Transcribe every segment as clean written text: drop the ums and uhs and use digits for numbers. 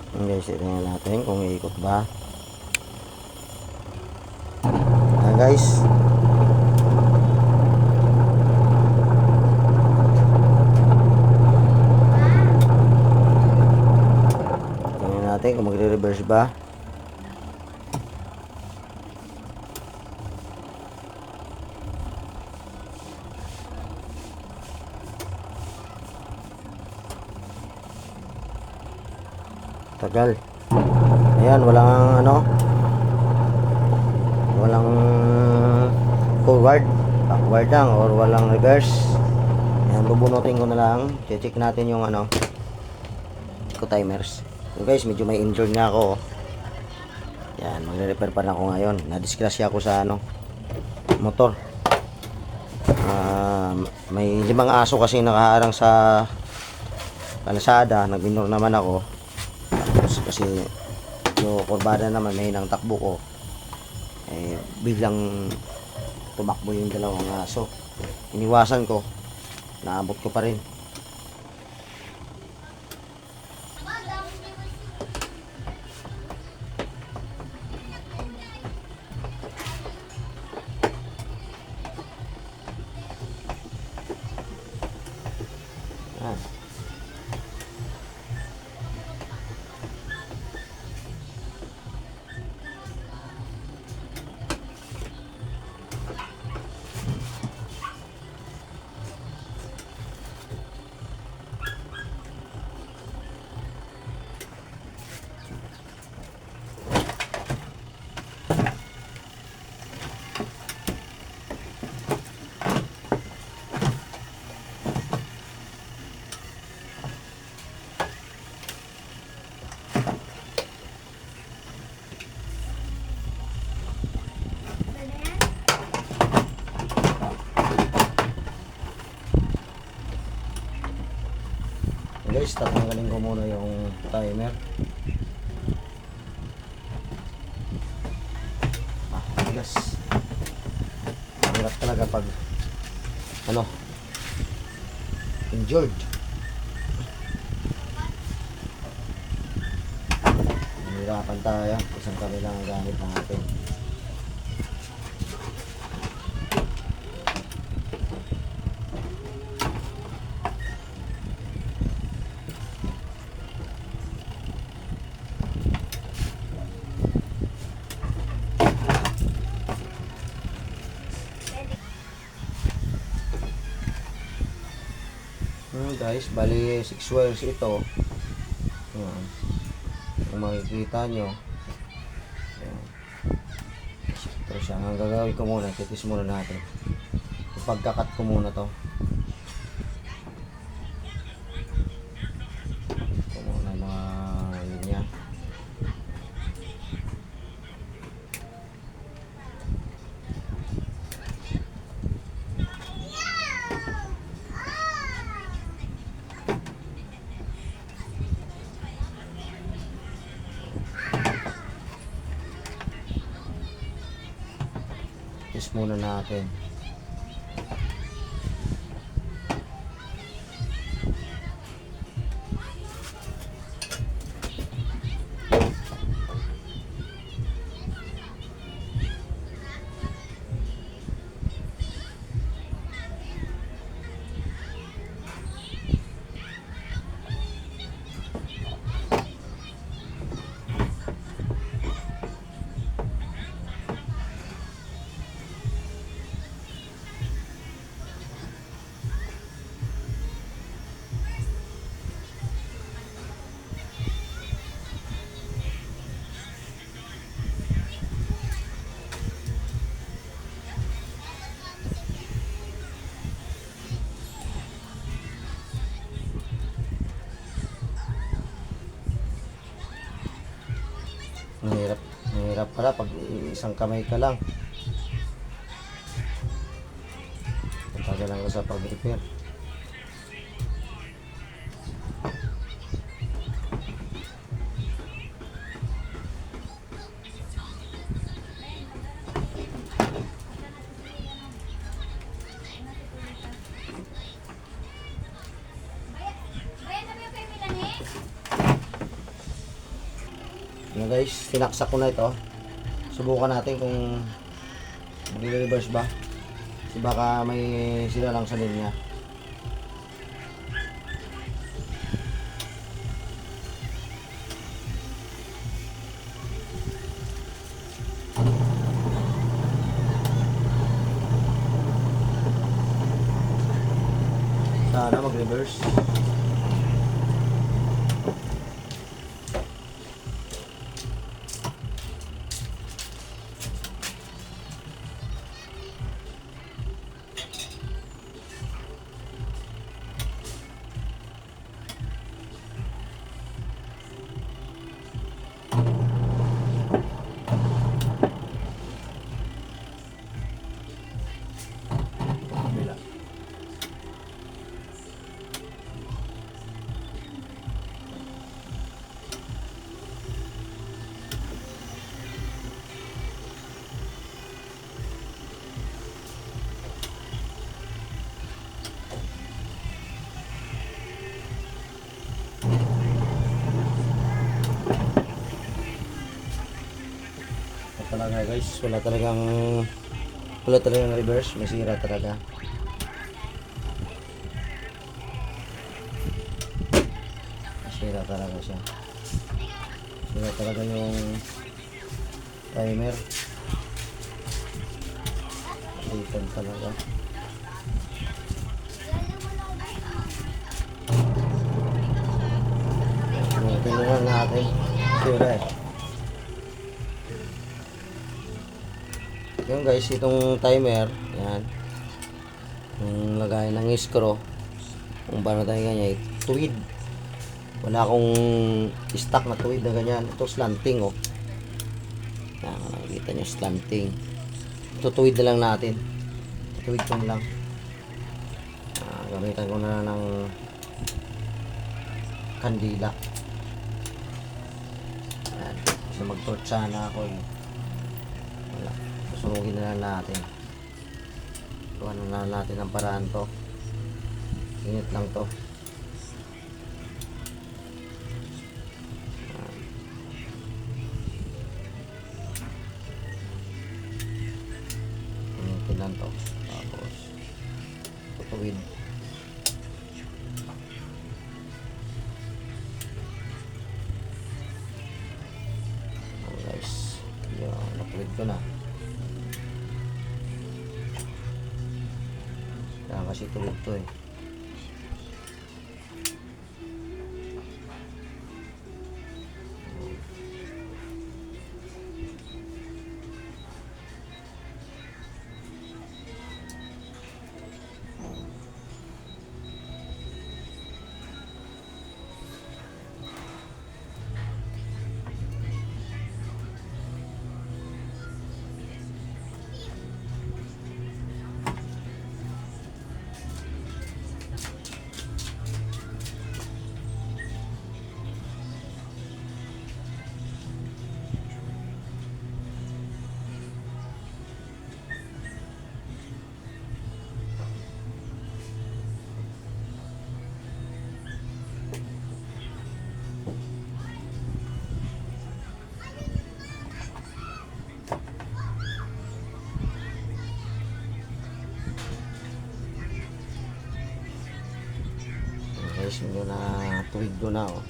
Guys, tingnan natin kung iikot ba. Ayan guys. Tingnan natin kung magre-reverse ba. Tagal. Ayan, walang walang forward, backward lang, or walang reverse. Ayan, bubunutin ko na lang. Check natin yung ko timers. So guys, medyo may injured nga ako. Yan, magre-repair pa na ako ngayon. Na-disgrasya ako sa motor. May 5 aso kasi nakaharang sa kalsada. Nagbinor naman ako. Kasi yung kurbada naman may hinang takbo ko, biglang tumakbo yung 2 aso. Iniwasan ko, naabot ko pa rin. Guys, tatanggalin ko muna yung timer. Guys, hirap talaga pag injured. Hirapan tayo. Isang kami lang ang gamit natin. Guys, bali 6 wires ito. Ayan. Kung makikita nyo, ayan. Ito siya. Ang gagawin ko muna, titis muna natin. Ipagkakat ko muna to. Ito muna mga linya. Titis muna natin. Mahirap pala pag isang kamay ka lang. Tagalan ko sa pag-repair. Yan guys, sinaksak ko na ito. Subukan natin kung mag-reverse ba. Kasi baka may sila lang sa linya. Sana mag-reverse. Talaga guys, wala talagang reverse, may sira talaga. Sira talaga siya. Sira talaga yung timer. Dito talaga. Tingnan natin. Sira eh. Yung guys, itong timer, yan. Yung lagay ng screw, kung paano tayo ganyan, tuwid. Wala akong stock na tuwid na ganyan. Ito slanting, oh. Yan, nakikita nyo, slanting. Ito tuwid na lang natin. Tuwid ko lang. Gamitan ko na ng kandila. Yan. Kasi mag-torch sana ako, eh. Wala. Sunugin na lang natin. Gawa na natin ang paraan to. Init lang to. Initin lang to. Tapos tutuwid. Guys, yan, natuwid ko na. Kasi tuwid to eh. Guys, medyo na tuwid ko na, oh.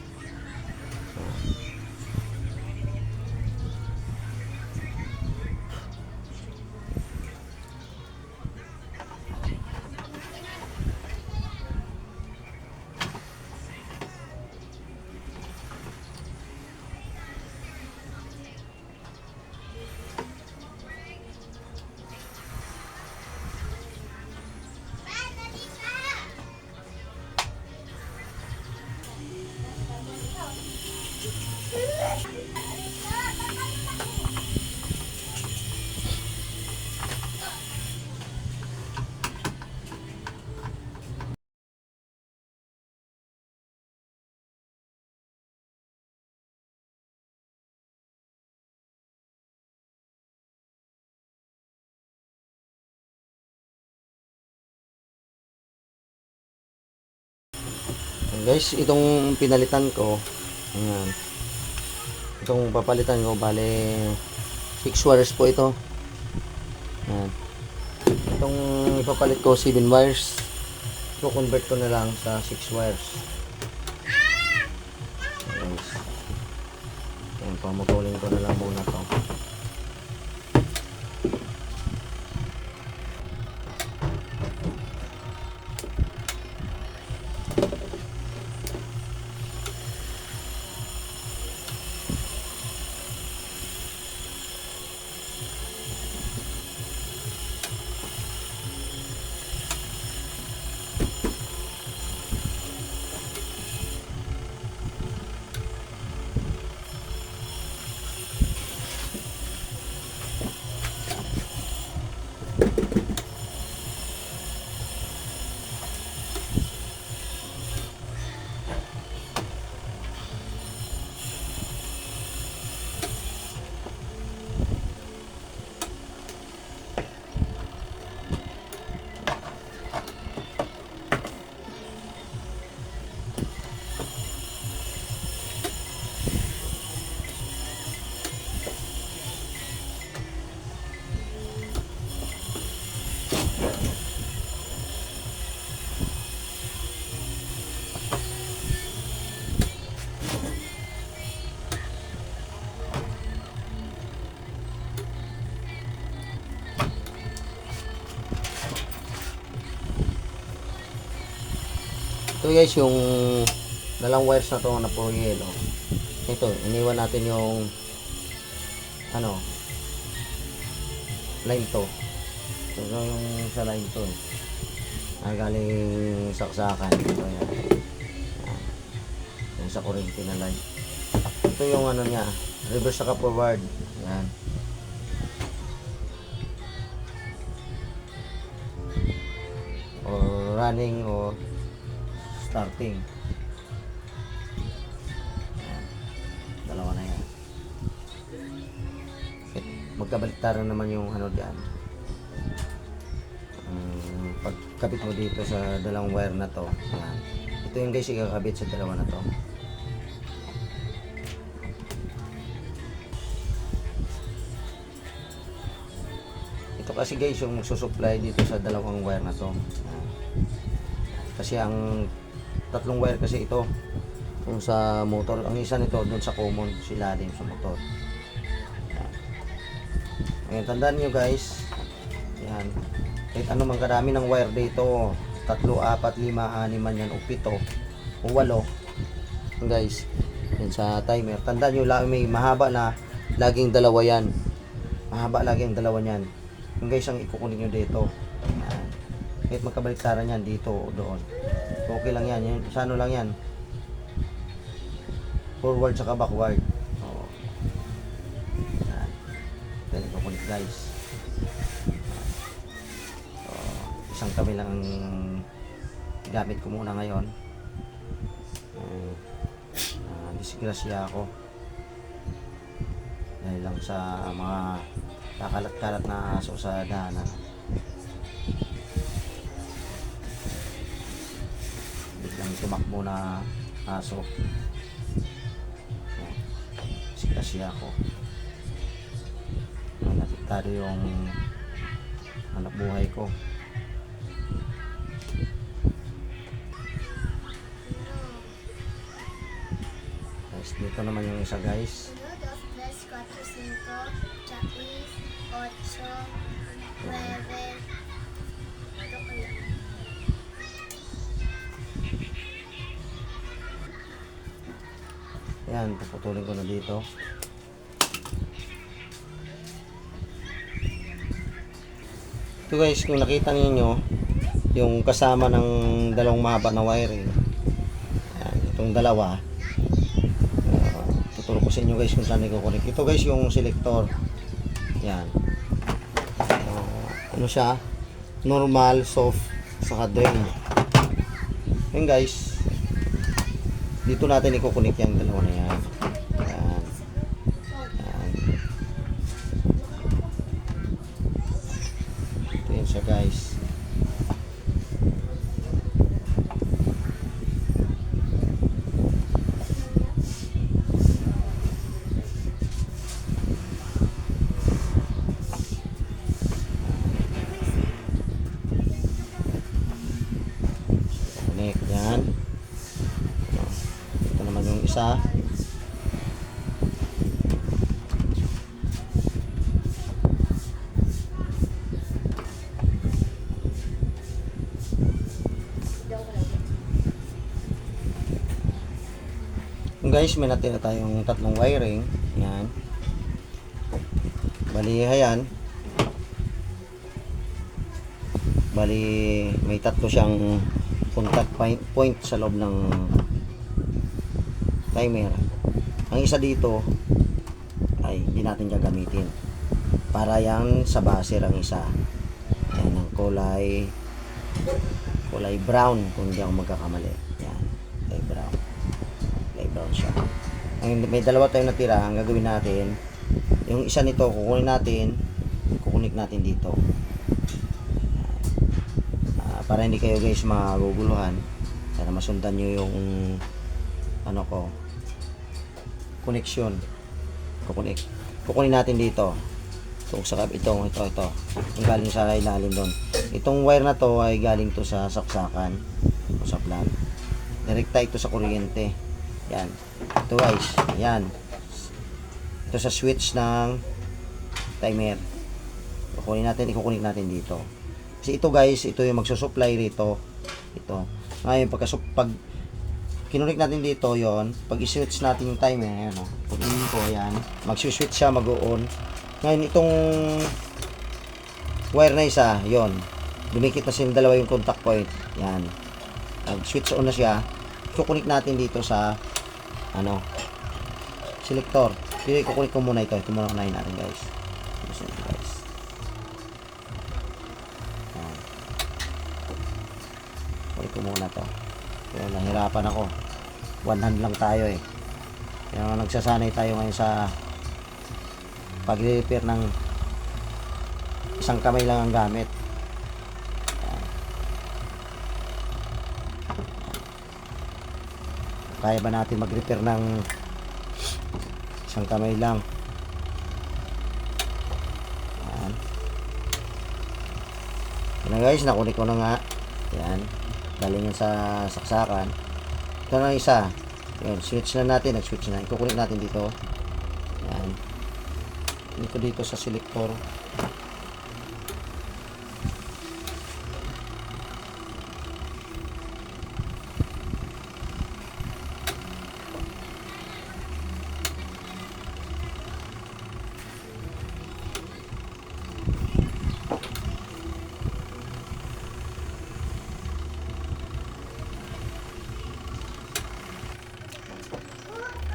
Guys, itong pinalitan ko, ayan, Itong papalitan ko, bale 6 wires po ito. Yan. Itong ipapalit ko 7 wires. I-convert ko na lang sa 6 wires. Guys. Yan, pamutulin ko na lang muna to. Ito guys, yung dalang wires na to na puro yelo. Ito, iniwan natin yung ano, line to. Ito yung sa line to. Galing saksakan. Ito yan. Yan sa kuryente na line. Ito yung ano niya, reverse saka forward. Yan. Or running or starting. Ayan. Dalawa na yan. Magkabaliktaran naman yung ano dyan. Pagkabit mo dito sa dalawang wire na to. Ayan. Ito yung guys ikakabit sa dalawa na to. Ito kasi guys yung susupply dito sa dalawang wire na to. Ayan. Kasi ang tatlong wire kasi ito yung sa motor, ang isa nito doon sa common, sila din sa motor. Yan. Ngayon tandaan nyo guys, yan, kahit ano man karami ng wire dito, 3, 4, 5, 6 man yan o 7 o 8 guys, yan sa timer, tandaan nyo lang may mahaba na laging dalawa yan, mahaba laging dalawa yan, yung guys ang ikukunin nyo dito. Yan. Kahit magkabaliktaran yan dito o doon, okay lang yan. Yan, sa ano lang yan, forward saka backward. Oo. Yan. Dali ko kulit guys. Isang kami lang gamit ko muna ngayon. Disgrasya ako dahil lang sa mga kakalat-kalat na aso sa daanan. Biglang tumakbo na aso. Disgrasya ako. Napiktado yung anak buhay ko. Guys, dito naman yung isa guys. 1, 2, 3, 4, 5, 6, 8, 9. Yan, puputulin ko na dito. Ito guys, kung nakita niyo yung kasama ng dalawang mahaba na wiring. Yan, itong dalawa. Tuturo ko sa inyo guys kung saan i-connect. Ito guys yung selector. Yan. Ano siya? Normal, soft, saka drain. Yan guys. Dito natin i-connect yung dalawa na yan. Yan. Yan. Ito yan siya guys. sa guys, may natira tayong tatlong wiring. Yan. Bali, ayan. Bali, may tatlo siyang contact point sa loob ng timer. Ang isa dito ay hindi natin gagamitin. Para yan sa buzzer ang isa. Yan ang kulay brown kung hindi ako magkakamali. Yan, kulay brown. Brown siya. May dalawa tayong natira. Ang gagawin natin, yung isa nito kukunin natin, kukunik natin dito. Para hindi kayo guys maguguluhan, para masundan nyo yung ano ko, connection. Kukunin natin dito. Ito. Yung galing sa ilalim doon. Itong wire na to ay galing to sa saksakan o sa plug. Direkta ito sa kuryente. Yan. Ito guys. Yan. Ito sa switch ng timer. Ikukunik natin dito. Kasi ito guys, ito yung magsusupply rito. Ito. Ngayon, pag kinunik natin dito, yon, pag i-switch natin yung timer, ayan o. Pag ko, ayan. Mag-switch siya, mag-on. Ngayon, itong wire na isa, yon. Dumikit na silang dalawa yung contact point. Yan. Pag-switch on na siya, kukunik natin dito sa selector. Pero kukunik ko muna ito. Ito muna kunahin natin guys. Kukunik ko muna to. Pero nahirapan ako. One hand lang tayo eh. Kaya nagsasanay tayo ngayon sa pag-repair ng isang kamay lang ang gamit. Kaya ba natin mag-repair ng isang kamay lang? Yan. Yan na guys, nakunik ko na nga. Yan. Galing yan sa saksakan. Ito na isa. Yan, switch na natin. Nag-switch na. Ikukunik natin dito. Yan. Dito sa selector.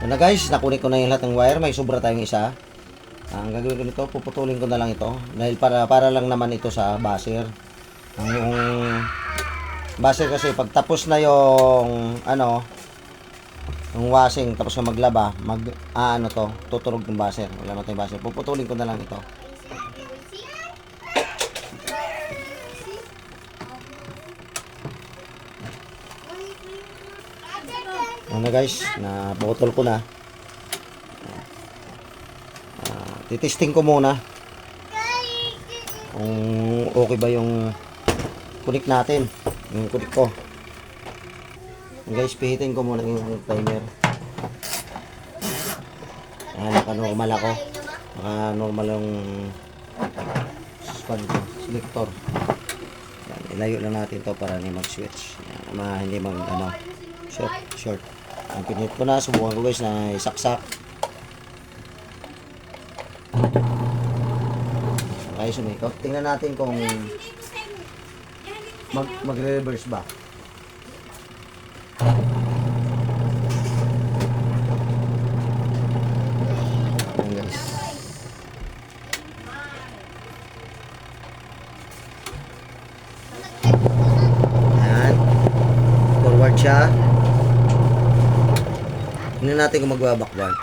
Yan na guys, nakunik ko na yung lahat ng wire. May sobra tayong isa. Ang gagawin ko nito, puputulin ko na lang ito. Dahil para lang naman ito sa buzzer. Yung buzzer kasi pag tapos na yung yung washing, tapos na maglaba, tuturog yung buzzer. Wala na tayong buzzer. Puputulin ko na lang ito. Ano guys, na botol ko na. Titesting ko muna kung okay ba yung kunik natin, yung kunik ko. Guys, pihitin ko muna yung timer. Naka-normal ako. Naka-normal yung selector. Ilayo lang natin to para hindi mag-switch. Hindi short. Ang pinit ko na, subukan ko guys na isaksak. Okay, sumikot. Tingnan natin kung magre-reverse ba. Ayan guys. Ayan. Forward siya. Tingnan natin kung magba-backward.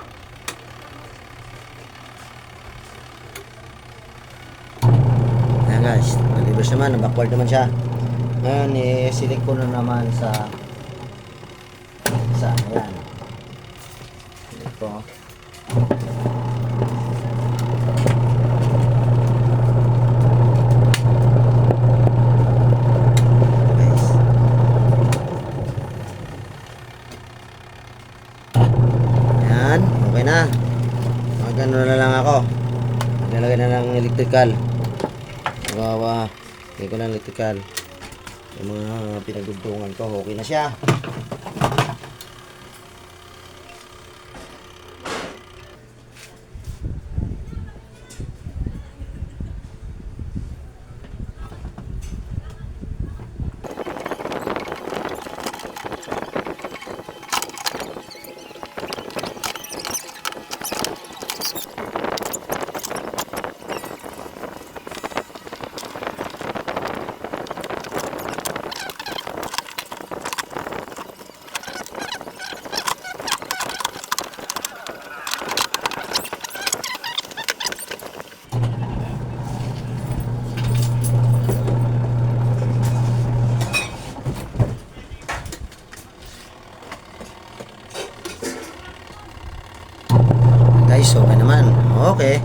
Ayan guys, nag-reverse naman, backward naman siya. Ngayon select ko na naman sa ayan. Select ko. Guys. Okay na. Magano na lang ako. Nilagay na lang electrical. Gawa. Lagay ko lang electrical. Yung mga pinagdugtungan ko, okay na siya. Guys, okay naman. Okay.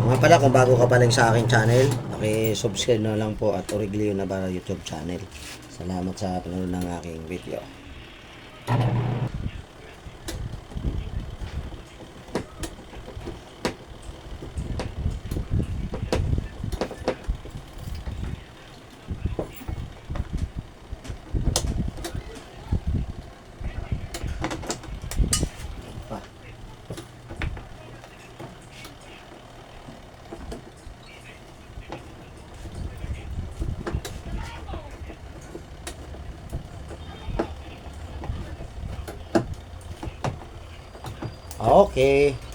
Nga pala, kung bago ka pa lang sa aking channel, paki-subscribe na lang po at Origlio Navarro YouTube channel. Salamat sa panonood ng aking video. Pa. Okay.